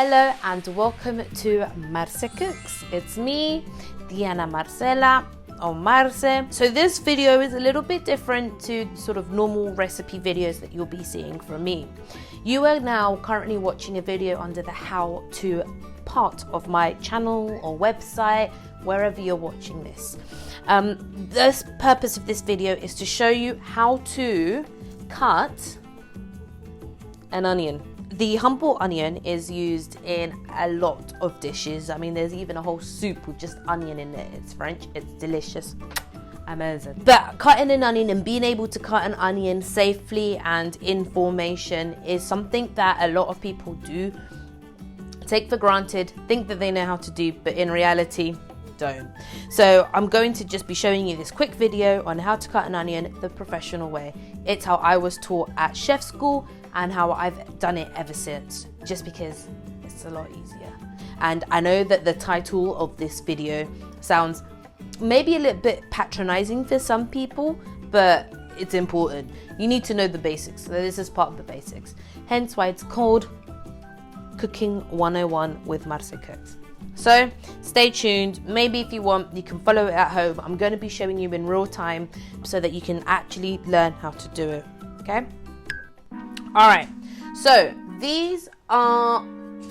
Hello and welcome to Marce Cooks. It's me, Diana Marcela or Marce. So this video is a little bit different to sort of normal recipe videos that you'll be seeing from me. You are now currently watching a video under the how to part of my channel or website, wherever you're watching this. The purpose of this video is to show you how to cut an onion. The humble onion is used in a lot of dishes. I mean, there's even a whole soup with just onion in it. It's French, it's delicious, amazing. But cutting an onion and being able to cut an onion safely and in formation is something that a lot of people do take for granted, think that they know how to do, but in reality, don't. So I'm going to just be showing you this quick video on how to cut an onion the professional way. It's how I was taught at chef school and how I've done it ever since, just because it's a lot easier. And I know that the title of this video sounds maybe a little bit patronizing for some people, but it's important. You need to know the basics. So this is part of the basics. Hence why it's called Cooking 101 with Marce Cooks. So stay tuned. Maybe if you want, you can follow it at home. I'm going to be showing you in real time so that you can actually learn how to do it. Okay? All right. So these are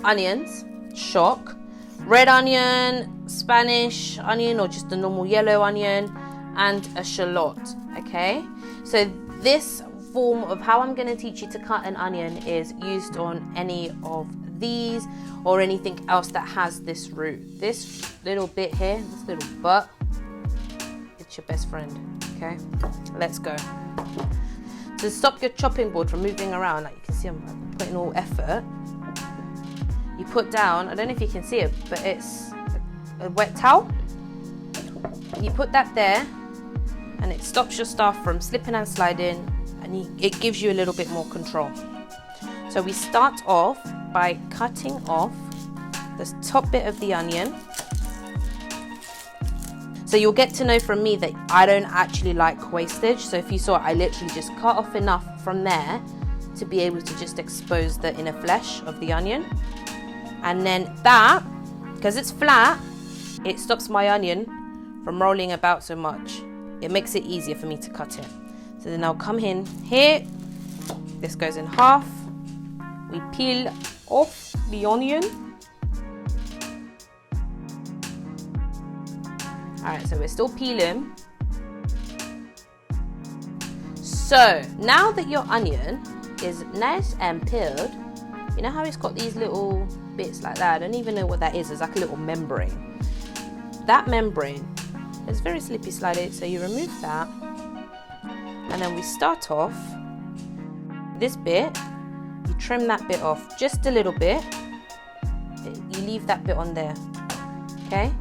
onions, shock, red onion, Spanish onion, or just a normal yellow onion, and a shallot. Okay? So this form of how I'm going to teach you to cut an onion is used on any of these or anything else that has this root. This little bit here, this little butt, it's your best friend. Okay, let's go. To stop your chopping board from moving around, like you can see I'm putting all effort, you put down, I don't know if you can see it, but it's a wet towel. You put that there and it stops your stuff from slipping and sliding, and it gives you a little bit more control. So we start off by cutting off the top bit of the onion. So you'll get to know from me that I don't actually like wastage. So if you saw it, I literally just cut off enough from there to be able to just expose the inner flesh of the onion. And then that, because it's flat, it stops my onion from rolling about so much. It makes it easier for me to cut it. So then I'll come in here. This goes in half. We peel off the onion. Alright, so we're still peeling. So now that your onion is nice and peeled, you know how it's got these little bits like that? I don't even know what that is. It's like a little membrane. That membrane is very slippy slidey, so you remove that. And then we start off this bit. You trim that bit off just a little bit. You leave that bit on there. Okay?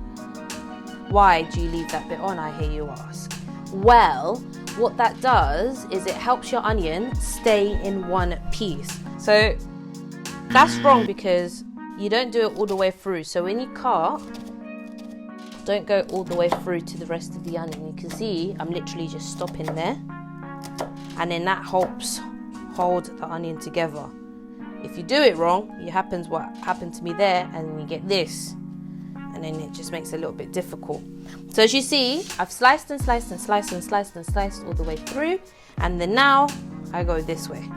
Why do you leave that bit on, I hear you ask? Well, what that does is it helps your onion stay in one piece. So that's wrong because you don't do it all the way through. So when you cut, don't go all the way through to the rest of the onion. You can see I'm literally just stopping there. And then that helps hold the onion together. If you do it wrong, it happens what happened to me there, and you get this. And then it just makes it a little bit difficult. So as you see, I've sliced and sliced and sliced and sliced and sliced all the way through. And then now I go this way.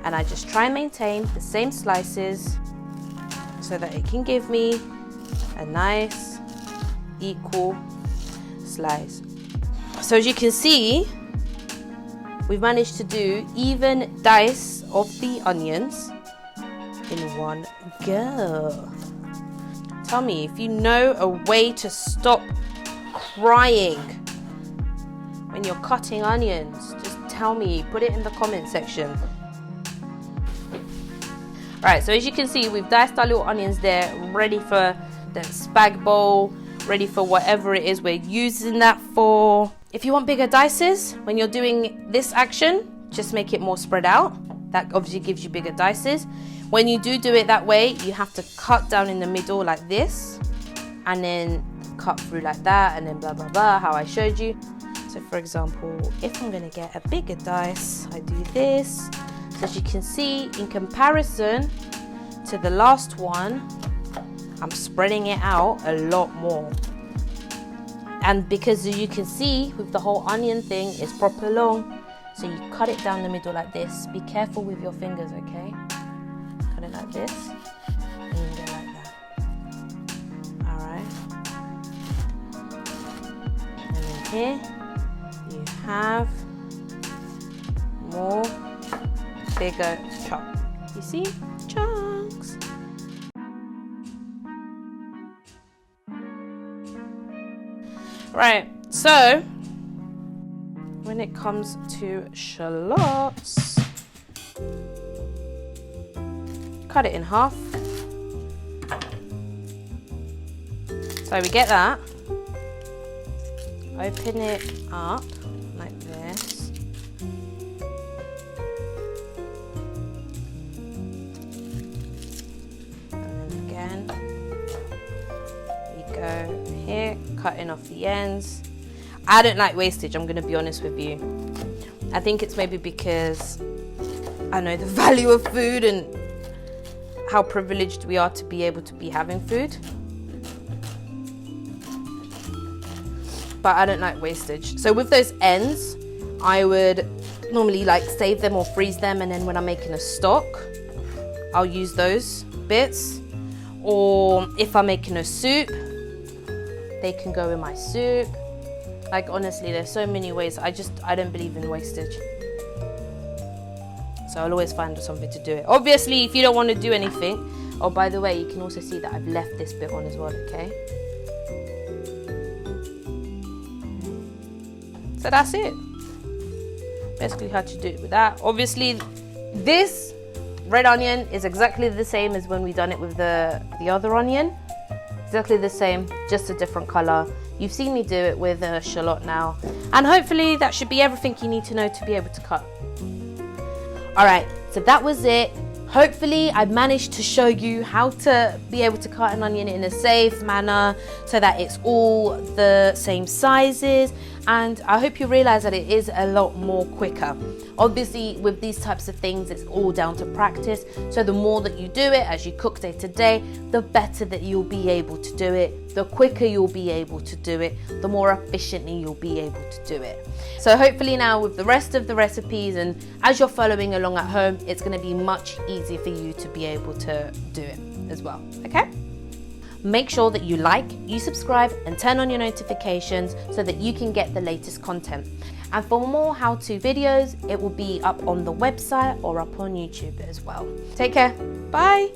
And I just try and maintain the same slices so that it can give me a nice, equal slice. So as you can see, we've managed to do even dice of the onions in one go. Tell me if you know a way to stop crying when you're cutting onions. Just tell me, put it in the comment section. Alright, so as you can see, we've diced our little onions there, ready for the spag bowl, ready for whatever it is we're using that for. If you want bigger dices, when you're doing this action, just make it more spread out. That obviously gives you bigger dices. When you do it that way, you have to cut down in the middle like this, and then cut through like that, and then blah, blah, blah, how I showed you. So for example, if I'm gonna get a bigger dice, I do this. So as you can see, in comparison to the last one, I'm spreading it out a lot more. And because as you can see with the whole onion thing, it's proper long. So you cut it down the middle like this. Be careful with your fingers, okay? Cut it like this. And then go like that. Alright. And then here you have more bigger chop. You see? Chunks. Right, so when it comes to shallots, cut it in half. So we get that. Open it up like this. And then again, we go here, cutting off the ends. I don't like wastage, I'm going to be honest with you. I think it's maybe because I know the value of food and how privileged we are to be able to be having food. But I don't like wastage. So with those ends, I would normally like save them or freeze them, and then when I'm making a stock, I'll use those bits. Or if I'm making a soup, they can go in my soup. Like honestly, there's so many ways. I don't believe in wastage. So I'll always find something to do it. Obviously, if you don't want to do anything, oh, by the way, you can also see that I've left this bit on as well, okay? So that's it. Basically how to do it with that. Obviously, this red onion is exactly the same as when we done it with the other onion. Exactly the same, just a different color. You've seen me do it with a shallot now. And hopefully that should be everything you need to know to be able to cut. All right, so that was it. Hopefully I managed to show you how to be able to cut an onion in a safe manner so that it's all the same sizes. And I hope you realize that it is a lot more quicker. Obviously, with these types of things, it's all down to practice. So the more that you do it as you cook day to day, the better that you'll be able to do it. The quicker you'll be able to do it, the more efficiently you'll be able to do it. So hopefully now with the rest of the recipes and as you're following along at home, it's going to be much easier for you to be able to do it as well, okay? Make sure that you like, you subscribe and turn on your notifications so that you can get the latest content. And for more how-to videos, it will be up on the website or up on YouTube as well. Take care. Bye.